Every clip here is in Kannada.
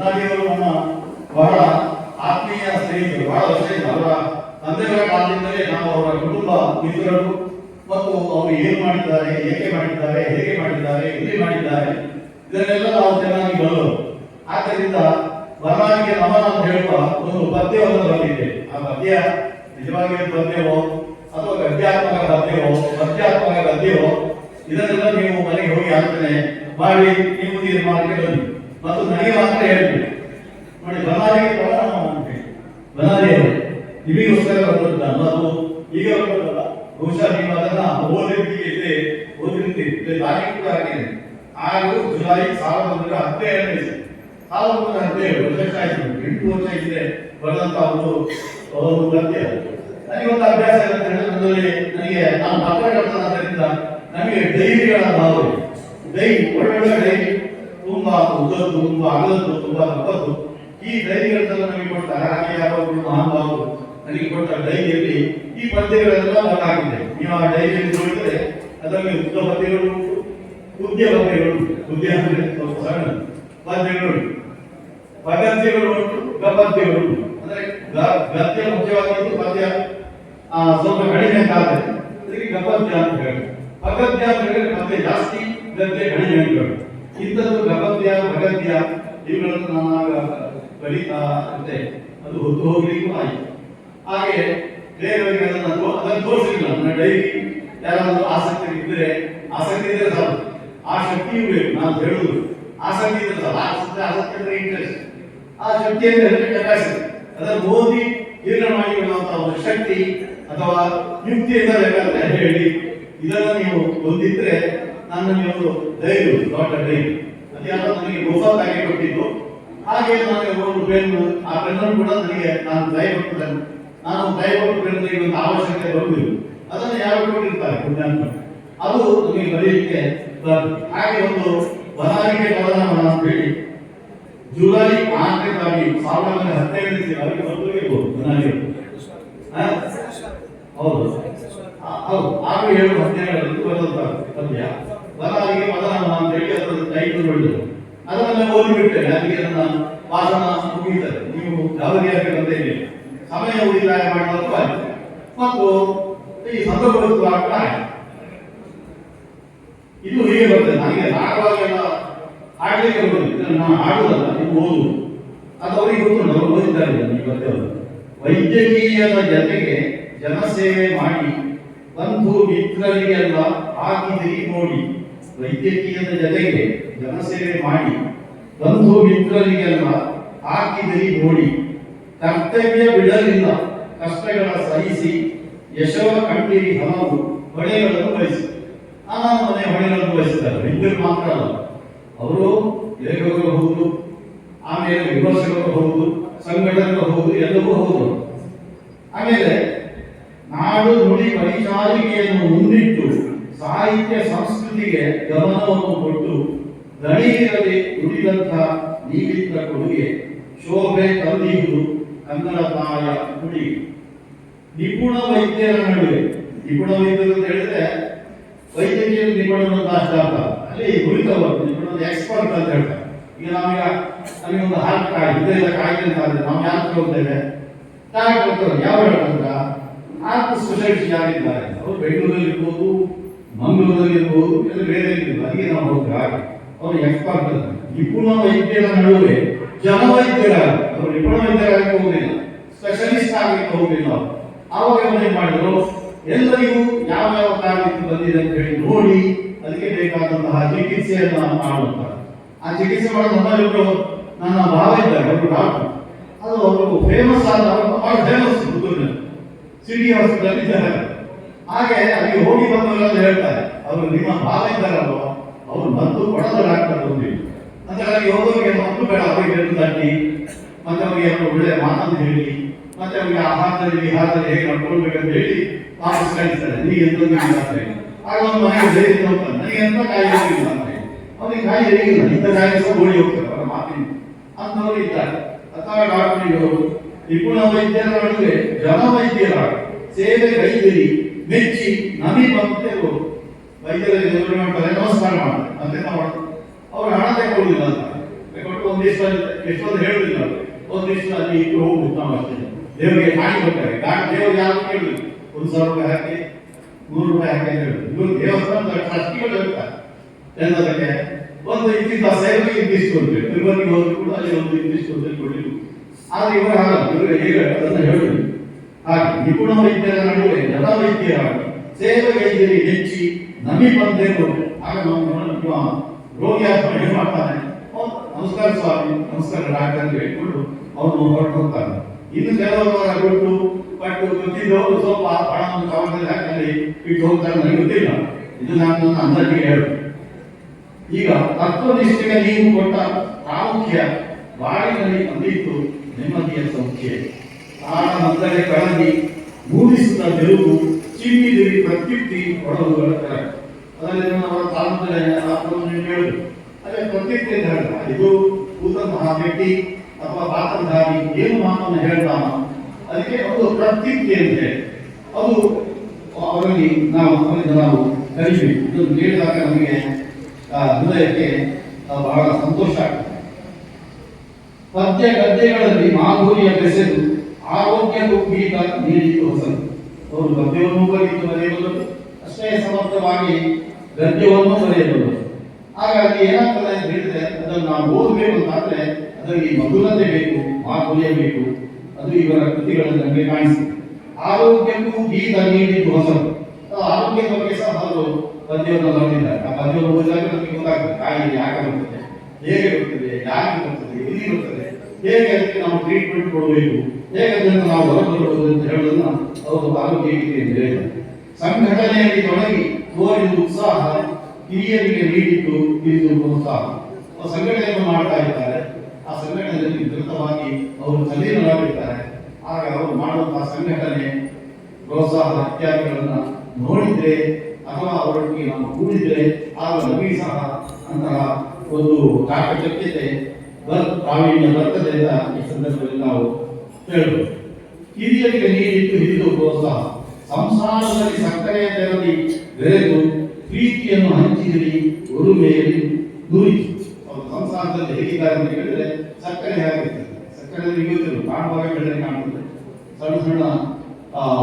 ಬನ್ನಾಡಿಯವರು ನಮ್ಮ ಬಹಳ ಆತ್ಮೀಯ ಸ್ನೇಹಿತರು, ಬಹಳ ವರ್ಷದಿಂದ ಅವರ ತಂದೆಯವರ ಕಾಲದಿಂದಲೇ ನಾವು ಅವರ ಕುಟುಂಬ ಮಿತ್ರರು ಮತ್ತು ಅವರು ಏನು ಮಾಡಿದ್ದಾರೆ, ಏಕೆ ಮಾಡಿದ್ದಾರೆ, ಹೇಗೆ ಮಾಡಿದ್ದಾರೆ, ಎಲ್ಲಿ ಮಾಡಿದ್ದಾರೆ ಇದನ್ನೆಲ್ಲ ನಾವು ಚೆನ್ನಾಗಿ ಬಲ್ಲರು. ಆದ್ದರಿಂದ ಬನ್ನಾಡಿಗೆ ನಮನ ಅಂತ ಹೇಳುವ ಒಂದು ಪದ್ಯವನ್ನು ಬರೆದಿದೆ. ಆ ಪದ್ಯ ನಿಜವಾಗಿ ಪದ್ಯವೋ ಅಥವಾ ಗದ್ಯಾತ್ಮಕ ಪದ್ಯವೋ ಪದ್ಯಾತ್ಮಕ ಗದ್ಯವೋ ಇದನ್ನೆಲ್ಲ ನೀವು ಮನೆಗೆ ಹೋಗಿ ಆಲೋಚನೆ ಮಾಡಿ ನೀವು ತೀರ್ಮಾನಕ್ಕೆ ಬನ್ನಿ ಮತ್ತು ನನಗೆ ಮಾತ್ರ ಹೇಳ್ತೀವಿ. ನೋಡಿ, ಬನ್ನಾಡಿಗೆ ಬನ್ನಾಡಿಯವರು ನಿಮಗೋಸ್ಕರ ಬಂದದ್ದಲ್ಲ, ಅದು ಈಗ ಬರೋದಲ್ಲ. ಬಹುಶಃ ನೀವು ಅದನ್ನ ಓದಿರ್ತೀವಿ, ಓದಿರ್ತೀವಿ. ತಾರೀಕು ಕೂಡ ಆಗಿದೆ 6 ಜುಲೈ 1917 1917 ವರ್ಷ ಆಯ್ತು. 8 ವರ್ಷ ಹಿಂದೆ ಬರೆದಂತ ಒಂದು ಗದ್ಯ. ನನಗೊಂದು ಅಭ್ಯಾಸ ಅಂತ ಹೇಳಿದ್ರೆ ನನಗೆ ನಾನು ಪತ್ರಕರ್ತನಾದ್ದರಿಂದ ನಮಗೆ ಡೈರಿಗಳ ಭಾವ ಇದೆ. ಡೈರಿ ಒಳ್ಳೊಳ್ಳೆ ಡೈರಿ, ತುಂಬಾ ಉದ್ದದ್ದು, ತುಂಬಾ ಅಗಲದ್ದು, ತುಂಬಾ ದಪ್ಪದ್ದು. ಈ ಡೈರಿಗಳೆಲ್ಲ ನಮಗೆ ಕೊಡ್ತಾರೆ. ಹಾಗೆ ಯಾವಾಗಲೂ ಮಹಾನುಭಾವರು ನನಗೆ ಕೊಟ್ಟ ಡೈರಿಯಲ್ಲಿ ಈ ಪದ್ಯಗಳೆಲ್ಲ ಹಾಕಿದೆ. ನೀವು ಆ ಡೈರಿಯಲ್ಲಿ ನೋಡಿದರೆ ಅದರಲ್ಲಿ ಉದ್ದ ಪದ್ಯಗಳು ಉಂಟು, ಉದ್ಯ ಪದ್ಯಗಳು ಉಂಟು. ಉದ್ಯ ಅಂದರೆ ಸ್ವಲ್ಪ ಸಣ್ಣ ಪದ್ಯಗಳು ಉಂಟು, ಪಗದ್ಯಗಳು ಉಂಟು, ಗಪದ್ಯಗಳು ಉಂಟು. ಅಂದ್ರೆ ಗದ್ಯ ಮುಖ್ಯವಾಗಿದ್ದು, ಪದ್ಯ ಸ್ವಲ್ಪ ಕಡಿಮೆ ಅಂತ ಆದರೆ ಅದಕ್ಕೆ ಗಪದ್ಯ ಅಂತ ಹೇಳಿ. ಪಗದ್ಯ ಅಂತ ಹೇಳಿದ್ರೆ ಪದ್ಯ ಜಾಸ್ತಿ, ಗದ್ಯ ಕಡಿಮೆ ಅಂತ ಹೇಳಿ. ಇಂಥದ್ದು ಗಪದ್ಯ ಪಗದ್ಯ ಇವುಗಳನ್ನು ನಾನು ಕಲಿತಾ ಇದ್ದೆ. ಅದು ಹೊತ್ತು ಹೋಗ್ಲಿಕ್ಕೂ ಆಯಿತು. ಹಾಗೆ ಬೇರೆಯವರಿಗೆ ಅದನ್ನು ತೋರಿಸಲಿಲ್ಲ. ನನ್ನ ಡೈರಿ ಯಾರಾದರೂ ಆಸಕ್ತಿ ಇದ್ದರೆ ಸಾಕು, ಆ ಶಕ್ತಿಯೂ ಬೇಕು. ನಾನು ಹೇಳುದು ಆಸಕ್ತಿ ಇದ್ರೆ ಸಾಕು. ಆಸಕ್ತಿ ಅಂದ್ರೆ ಇಂಟ್ರೆಸ್ಟ್, ಆ ಶಕ್ತಿ ಅಂದ್ರೆ ಕೆಪಾಸಿಟಿ. ಅದನ್ನು ಓದಿ ಜೀರ್ಣ ಮಾಡಿಕೊಳ್ಳುವಂತಹ ಒಂದು ಶಕ್ತಿ ಅಥವಾ ಯುಕ್ತಿಯಿಂದ ಬೇಕಾದ್ರೆ ಹೇಳಿ ಇದನ್ನು ನೀವು ಹೊಂದಿದ್ರೆ ನನ್ನಲ್ಲಿ ಒಂದು ಧೈರ್ಯ, ದೊಡ್ಡ ಧೈರ್ಯ. ಅದ್ಯಾವ ನನಗೆ ಬಹುಸಾಗಿ ಕೊಟ್ಟಿದ್ದು. ಹಾಗೆ ನನಗೆ ಒಂದು ಪೆನ್ನು, ಆ ಪೆನ್ನನ್ನು ಕೂಡ ನನಗೆ ನಾನು ದಯವಿಟ್ಟು ಪೆನ್ನಿಗೆ ಒಂದು ಅವಶ್ಯಕತೆ ಬರುವುದಿಲ್ಲ. ಅದನ್ನು ಯಾರು ಕೊಟ್ಟಿರ್ತಾರೆ ಪುಣ್ಯಾತ್ಮ, ಅದು ನಮಗೆ ಬರೆಯಲಿಕ್ಕೆ ಬರ್ತದೆ. ಹಾಗೆ ಒಂದು ಬನ್ನಾಡಿಗೆ ಬದಲಾವಣೆ ಅಂತ ಹೇಳಿ ಜುಲೈ 4ನೇ ತಾರೀಕು 1917 ಅವರಿಗೆ ಬಂದಿರಬಹುದು. ಬನ್ನಾಡಿಗೆ ಹೌದು 6-7 ಬರೆದಂತ ಪದ್ಯ ಬನ್ನಾಡಿಗೆ ಬದಲಾವಣೆ ಅಂತ ಹೇಳಿ ಅದರ ಟೈಟಲ್ ಹೊಡೆದರು. ಅದನ್ನ ಓದಿಬಿಡ್ತೇನೆ. ಅದಕ್ಕೆ ನನ್ನ ಭಾಷಣ ಮುಗಿಯುತ್ತದೆ. ನೀವು ಯಾವ್ದು ಬಂದೇನೆ ಸಮಯ ಉಳಿತಾಯ ಮಾಡುವ ಮತ್ತು ಈ ಸಂದರ್ಭ ಇದು ಹೀಗೆ ಬರ್ತದೆ. ನನಗೆ ನಾಟಕವಾಗೆಲ್ಲ ಆಡ್ಲಿಕ್ಕೆ ಬರುವುದಿಲ್ಲ, ನಾನು ಆಡುವುದಲ್ಲ, ನೀವು ಓದುವುದು. ಅದು ಅವರಿಗೆ ಗೊತ್ತುಂಟು, ಅವರು ಓದಿದ್ದಾರೆ. ಈ ಪದ್ಯವನ್ನು ವೈದ್ಯಕೀಯದ ಜೊತೆಗೆ ಜನಸೇವೆ ಮಾಡಿ ಬಂಧು ಮಿತ್ರರಿಗೆಲ್ಲ ಹಾಕಿದಿರಿ ನೋಡಿ. ವೈದ್ಯಕೀಯದ ಜೊತೆಗೆ ಜನಸೇವೆ ಮಾಡಿ ಬಂಧು ಮಿತ್ರರಿಗೆಲ್ಲ ಹಾಕಿದಿರಿ ನೋಡಿ. ಕರ್ತವ್ಯ ಬಿಡಲಿಲ್ಲ, ಕಷ್ಟಗಳ ಸಹಿಸಿ ಯಶವ ಕಂಡಿರಿ ಹಲವು ಹೊಣೆಗಳನ್ನು ವಹಿಸಿ. ಮನೆ ಹೊಣೆಗಳನ್ನು ವಹಿಸಿದ್ದಾರೆ. ವೈದ್ಯರು ಮಾತ್ರ ಅಲ್ಲ, ಅವರು ಲೇಖಕರು ಹೌದು, ಆಮೇಲೆ ವಿಮರ್ಶಕರು ಹೌದು, ಸಂಘಟಕರು ಹೌದು, ಎಲ್ಲವೂ ಹೌದು. ಆಮೇಲೆ ನಾಡು ನುಡಿ ಪರಿಚಾರಿಕೆಯನ್ನು ಮುಂದಿಟ್ಟು ಸಾಹಿತ್ಯ ಸಂಸ್ಕೃತಿಗೆ ಗಮನವನ್ನು ಕೊಟ್ಟು ದಣಿಯಿರದೆ ನುಡಿದಂಥ ನೀಡಿದ್ದ ಕೊಡುಗೆ ಶೋಭೆ ತಂದಿರುವುದು ಕನ್ನಡ ತಾಯ ನುಡಿ. ನಿಪುಣ ವೈದ್ಯರ ನಡುವೆ, ನಿಪುಣ ವೈದ್ಯರು ಅಂತ ಹೇಳಿದ್ರೆ ವೈದ್ಯಕೀಯ ನಿಪುಣರು ಅಂತ ಅಷ್ಟ ಅರ್ಥ, ಅಲ್ಲಿ ಉಳಿತವರು ನಿಪುಣ ಎಕ್ಸ್ಪರ್ಟ್ ಅಂತ ಹೇಳ್ತಾರೆ. ಈಗ ನಮಗೆ ಒಂದು ಹಾರ್ಟ್ ಕಾಯಿಲೆ ಕಾಯಿಲೆ ಅಂತ ಆದ್ರೆ ನಾವು ಯಾರು ಹೋಗ್ತೇವೆ, ಡಾಕ್ಟರ್ ಯಾವ ಡಾಕ್ಟರ್ ಹಾರ್ಟ್ ಸ್ಪೆಷಲಿಸ್ಟ್ ಯಾರಿದ್ದಾರೆ, ಅವರು ಬೆಂಗಳೂರಲ್ಲಿ ಇರ್ಬೋದು, ಮಂಗಳೂರಲ್ಲಿ ಇರ್ಬೋದು, ಎಲ್ಲ ಬೇರೆ ಇರ್ಬೋದು, ಅದಕ್ಕೆ ನಾವು ಹೋಗ್ತಾರೆ. ಅವರು ಎಕ್ಸ್ಪರ್ಟ್ ಅಂತ. ನಿಪುಣ ವೈದ್ಯರ ನಡುವೆ ಜನವೈದ್ಯರ, ಅವರು ನಿಪುಣ ವೈದ್ಯರಾಗಿ ಹೋಗಲಿಲ್ಲ, ಸ್ಪೆಷಲಿಸ್ಟ್ ಆಗಲಿಕ್ಕೆ ಹೋಗಲಿಲ್ಲ. ಆವಾಗ ಏನ್ ಮಾಡಿದ್ರು, ಎಲ್ಲರಿಗೂ ಯಾವ ಯಾವ ಕಾರಣಕ್ಕೆ ಬಂದಿದೆ ಅಂತ ಹೇಳಿ ನೋಡಿ ಅದಕ್ಕೆ ಬೇಕಾದಂತಹ ಚಿಕಿತ್ಸೆಯನ್ನು ಮಾಡುತ್ತಾರೆ. ಆ ಚಿಕಿತ್ಸೆ ಮಾಡೋದು ನಮ್ಮಲ್ಲಿಬ್ರು ನನ್ನ ಭಾವ ಇದ್ದಾರೆ, ಅವರು ಡಾಕ್ಟರ್. ಅದು ಅವರು ಫೇಮಸ್ ಆದ, ಬಹಳ ಫೇಮಸ್ ಪುತ್ತೂರಿನಲ್ಲಿ ಸಿಟಿ ಹಾಸ್ಪಿಟಲ್ ಇದ್ದಾರೆ. ಹಾಗೆ ಅಲ್ಲಿ ಹೋಗಿ ಬಂದವರೆಲ್ಲ ಹೇಳ್ತಾರೆ, ಅವರು ನಿಮ್ಮ ಭಾವ ಇದ್ದಾರಲ್ವ, ಅವರು ಮದ್ದು ಕೊಡದ ಡಾಕ್ಟರ್ ಬಂದಿಲ್ಲ ಅಂತ ಅಲ್ಲಿ ಹೋಗೋರಿಗೆ ಮದ್ದು ಬೇಡ, ಅವರಿಗೆ ಹೇಳಿ ತಟ್ಟಿ ಮತ್ತೆ ಅವರಿಗೆ ಒಳ್ಳೆ ಮಾತನ್ನು ಹೇಳಿ ಮತ್ತೆ ಅವರಿಗೆ ಆಹಾರದಲ್ಲಿ ವಿಹಾರದಲ್ಲಿ ಹೇಗೆ ನಡ್ಕೊಳ್ಬೇಕಂತ ಹೇಳಿ ವಾಪಸ್ ಕಳಿಸ್ತಾರೆ. ನೀಗೆ ಎಂತ ಆಗ ಒಂದು ಮನೆಗೆ ಬೇರೆ ಹೋಗ್ತಾನೆ, ನನಗೆ ಎಂತ ಕಾಯಿಲೆ ಹೋಗಿಲ್ಲ ಅಂತ ಹೇಳಿ ಅವನಿಗೆ ಕಾಯಿಲೆ ಹೇಗಿಲ್ಲ, ಇಂಥ ಕಾಯಿಲೆ ಸಹ ಓಡಿ ಹೋಗ್ತಾರೆ ಅವರ ಮಾತಿನ ಅಂತವರು ಇದ್ದಾರೆ. ಅಥವಾ ಡಾಕ್ಟರ್ಗಳು ನಿಪುಣ ವೈದ್ಯರ ನಡುವೆ ಜನವೈದ್ಯರ ಸೇವೆ ಕೈದಿರಿ ಮೆಚ್ಚಿ ನಮಿ ಬಂತೆ ವೈದ್ಯರಲ್ಲಿ ಮಾಡ್ತಾರೆ, ನಮಸ್ಕಾರ ಮಾಡ್ತಾರೆ. ಮತ್ತೆ ನಾವು ಅವರು ಹಣ ತಗೊಳ್ಳುವುದಿಲ್ಲ ಅಂತ ಕೊಟ್ಟು ಒಂದಿಷ್ಟು ಎಷ್ಟೊಂದು ಹೇಳುದಿಲ್ಲ ಅವರು, ಒಂದಿಷ್ಟು ಅಲ್ಲಿ ಇಟ್ಟು ಹೋಗುದು ನಾವು ಅಷ್ಟೇ. ದೇವರಿಗೆ ಕಾಣಿ ಬರ್ತಾರೆ, ದೇವರು ಯಾರು ಕೇಳುದು 1,000 ರೂಪಾಯಿ ಹಾಕಿ 100 ರೂಪಾಯಿ ಹಾಕಿ ಅಂತ ಹೇಳುದು. ಇವರು ದೇವಸ್ಥಾನದ ಟ್ರಸ್ಟಿಗಳು ಹೇಳ್ತಾರೆ ಎಲ್ಲದಕ್ಕೆ ಒಂದು ಇಂತಿಂತ ಸೇವೆಗೆ ಇಂತಿಷ್ಟು ಅಂತ ಹೇಳಿ ತಿರುಪತಿಗೆ ಹೋದ್ರು ಕೂಡ ಅಲ್ಲಿ ಒಂದು ಇಂತಿಷ್ಟು ಅಂತ ಕೊಡಲಿಲ್ಲ. ಆದ್ರೆ ಇವರು ಹಾಗಲ್ಲ, ಇವರು ಹೇಗೆ ಅದನ್ನು ಹೇಳುದು. ಹಾಗೆ ನಿಪುಣ ವೈದ್ಯರ ನಡುವೆ ಜನ ವೈದ್ಯರಾಗಿ ಸೇವೆಗೈದ್ಯರಿ ಹೆಚ್ಚಿ ನಮಿ ಬಂದೇನು. ಆಗ ನಾವು ರೋಗಿ ಆಸ್ಪತ್ರೆ ಮಾಡ್ತಾನೆ, ನಮಸ್ಕಾರ ಸ್ವಾಮಿ, ನಮಸ್ಕಾರ ಡಾಕ್ಟರ್ ಅಂತ ಹೇಳ್ಕೊಂಡು ಅವನು ಹೊರಟು ಹೋಗ್ತಾನೆ. ಇನ್ನು ಕೆಲವರು ಪಟ್ಟು ಗೊತ್ತಿದ್ದವರು ಸ್ವಲ್ಪ ಹಣವನ್ನು ಕವರದಲ್ಲಿ ಹಾಕಿ ಇಟ್ಟು ಹೋಗ್ತಾರೆ, ನನಗೆ ಗೊತ್ತಿಲ್ಲ. ಇದು ನಾನು ನನ್ನ ಅಂದಾಜಿಗೆ ಹೇಳುದು. ಈಗ ತತ್ವನಿಷ್ಠೆಗೆ ನೀವು ಕೊಟ್ಟ ಪ್ರಾಮುಖ್ಯ ಬಾಳಿನಲ್ಲಿ ಅಂದಿತ್ತು ನೆಮ್ಮದಿಯ ಸಂಖ್ಯೆ. ಆಳ ಮದ್ದಲೆ ಕಳಗಿ ಮೂಡಿಸಿದ ಬೆರುಗು ಚಿಮ್ಮಿದಿರಿ ಪ್ರತ್ಯುಕ್ತಿ ಒಡವುಗಳ ತರ. ಅದರಲ್ಲಿ ಅವರ ತಾಲೂಕಿನ ಹೇಳುದು ಅದೇ ಪ್ರತ್ಯುಕ್ತಿ ಅಂತ ಹೇಳಿದ. ಇದು ಕೂತಂತಹ ವ್ಯಕ್ತಿ ಅಥವಾ ಪಾತ್ರಧಾರಿ ಏನು ಮಾತನ್ನು ಹೇಳ್ತಾನ ಅದಕ್ಕೆ ಒಂದು ಪ್ರತ್ಯುಕ್ತಿ ಅಂತ ಹೇಳಿ ಅದು ಅವರಲ್ಲಿ ನಾವು ಕಲಿಬೇಕು. ಇದನ್ನು ಕೇಳಿದಾಗ ನಮಗೆ ಹೃದಯಕ್ಕೆ ಬಹಳ ಸಂತೋಷ ಆಗ್ತದೆ. ಪದ್ಯ ಗದ್ಯಗಳಲ್ಲಿ ಮಾಧುರ್ಯ ಬೆಸೆದು ಆರೋಗ್ಯಕ್ಕೂ ಗೀತ ನೀಡಿತು ಹೊಸದು. ಅವರು ಗದ್ಯವನ್ನು ಬರೆಯಬಲ್ಲರು, ಅಷ್ಟೇ ಸಮರ್ಥವಾಗಿ ಗದ್ಯವನ್ನು ಬರೆಯಬಲ್ಲರು. ಹಾಗಾಗಿ ಏನಾಗ್ತದೆ ಅಂತ ಹೇಳಿದ್ರೆ ಅದನ್ನು ನಾವು ಓದಬೇಕು ಅಂತಾದ್ರೆ ಅದರಲ್ಲಿ ಮಧುರತೆ ಬೇಕು, ಮಾಧುರ್ಯ ಬೇಕು. ಅದು ಇವರ ಕೃತಿಗಳಲ್ಲಿ ನಮಗೆ ಕಾಣಿಸ್ತದೆ. ಆರೋಗ್ಯಕ್ಕೂ ಗೀತ ನೀಡಿದ್ದು ಹೊಸದು. ಆರೋಗ್ಯದ ಬಗ್ಗೆ ಸಹ ಅವರು ಪದ್ಯವನ್ನು ಬರೆದಿದ್ದಾರೆ. ಆ ಪದ್ಯವನ್ನು ಓದಿದಾಗ ನಮಗೆ ಗೊತ್ತಾಗ್ತದೆ ಕಾಯಿಲೆ ಯಾಕೆ ಬರ್ತದೆ, ಹೇಗೆ ಬರ್ತದೆ, ಯಾಕೆ ಬರ್ತದೆ, ಎಲ್ಲಿ ಬರ್ತದೆ, ಹೇಗೆ ಅದಕ್ಕೆ ನಾವು ಟ್ರೀಟ್ಮೆಂಟ್ ಕೊಡಬೇಕು, ಹೇಗೆ ಅದನ್ನು ನಾವು ಹೊರಬರಬಹುದು ಅಂತ ಹೇಳೋದನ್ನ ಅವರು ಆರೋಗ್ಯ ಗೀತೆ ಎಂದು ಹೇಳಿದ್ದಾರೆ. ಸಂಘಟನೆಯಲ್ಲಿ ತೊಡಗಿ ತೋರಿದ ಉತ್ಸಾಹ ಹಿರಿಯರಿಗೆ ನೀಡಿದ್ದು ಇದು ಪ್ರೋತ್ಸಾಹ. ಸಂಘಟನೆಯನ್ನು ಮಾಡ್ತಾ ಇದ್ದಾರೆ. ಆ ಸಂಘಟನೆಯಲ್ಲಿ ದೃಢವಾಗಿ ಅವರು ತಲ್ಲೀನರಾಗಿರ್ತಾರೆ. ಆಗ ಅವರು ಮಾಡುವಂತಹ ಸಂಘಟನೆ ಪ್ರೋತ್ಸಾಹ ಇತ್ಯಾದಿಗಳನ್ನ ನೋಡಿದ್ರೆ ಅಥವಾ ಅವರೊಟ್ಟಿಗೆ ನಾವು ಕೂಡಿದ್ರೆ ಆಗ ನಮಗೆ ಸಹ ಅಂತಹ ಒಂದು ಚಾಕಚಕ್ಯತೆ ಪ್ರಾವೀಣ್ಯ ಬರ್ತದೆ ಅಂತ ಈ ಸಂದರ್ಭದಲ್ಲಿ ನಾವು ಹೇಳಬಹುದು. ಹಿರಿಯರಿಗೆ ನೀಡಿದ್ದು ಹಿರಿದು ಪ್ರೋತ್ಸಾಹ. ಸಂಸಾರದಲ್ಲಿ ಸಕ್ಕರೆಯ ತೆರದಿ ಬೆರೆದು ಪ್ರೀತಿಯನ್ನು ಹಂಚಿದಿರಿ ಉರುಮೆಯಲ್ಲಿ ನುರಿತು. ಅವರು ಸಂಸಾರದಲ್ಲಿ ಹೇಗಿದ್ದಾರೆ ಅಂತ ಹೇಳಿದ್ರೆ ಸಕ್ಕರೆ ಆಗಿರ್ತದೆ. ಸಕ್ಕರೆಯಲ್ಲಿ ಗೊತ್ತಿಲ್ಲ, ಕಾಣುವಾಗ ಬೆಳೆ ಕಾಣುತ್ತದೆ, ಸಣ್ಣ ಸಣ್ಣ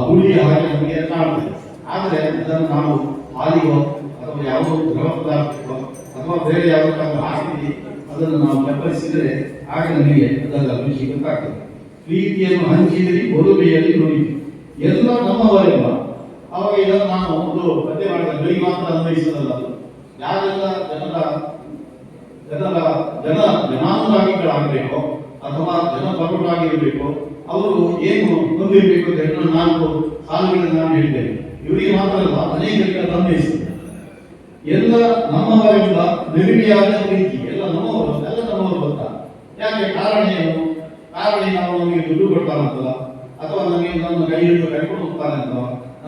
ಹುಳಿಯ ಹಾಗೆ ನಮಗೆ ಕಾಣುತ್ತದೆ. ಆದರೆ ಅದನ್ನು ನಾವು ಹಾಲಿಗೋ ಅಥವಾ ಯಾವುದೋ ದ್ರವ ಪದಾರ್ಥಕ್ಕೋ ಅಥವಾ ಬೇರೆ ಯಾವುದಕ್ಕಾದ್ರೂ ಹಾಕಿ ಅದನ್ನು ನಾವು ಬೆಂಬಲಿಸಿದರೆ ಆಗ ನಮಗೆ ಅದರ ರುಚಿ ಗೊತ್ತಾಗ್ತದೆ. ಪ್ರೀತಿಯನ್ನು ಹಂಚಿದಿರಿ ಒಲುಮೆಯಲ್ಲಿ ನುರಿತು. ಎಲ್ಲ ನಮ್ಮವರೆಲ್ಲ. ಅವಾಗ ಇದನ್ನು ನಾನು ಒಂದು ಪದ್ಯ ಮಾಡಿದ ಬೆಳಿಗ್ಗೆ ಮಾತ್ರ ಅನ್ವಯಿಸೋದಲ್ಲ. ಯಾರೆಲ್ಲ ಜನಾನುರಾಗಿಗಳಾಗಬೇಕೋ ಅಥವಾ ಜನಪರರಾಗಿರಬೇಕು ಅವರು ಏನು ಹೊಂದಿರಬೇಕು ಅಂತ ಹೇಳಿ 4 ಸಾಲುಗಳನ್ನು ನಾನು ಹೇಳಿದ್ದೇನೆ. ಇವರಿಗೆ ಮಾತ್ರ ಅಲ್ಲ, ಅನೇಕರಿಗೆ ಅನ್ವಯಿಸುತ್ತದೆ. ಎಲ್ಲ ನಮ್ಮವರೆಲ್ಲ ನಿರ್ವಿಯಾದ ಪ್ರೀತಿ, ಎಲ್ಲ ನಮ್ಮವರು ಗೊತ್ತಾ. ಯಾಕೆ ಕಾರಣ ಏನು? ಕಾರಣ ನಾವು ನಮಗೆ ದುಡ್ಡು ಕೊಡ್ತಾರಂತಲ್ಲ, ಅಥವಾ ನಮಗೆ ನಮ್ಮ ಕೈ ಹಿಡಿದು ಕರ್ಕೊಂಡು ಹೋಗ್ತಾನೆ ಅಂತವ,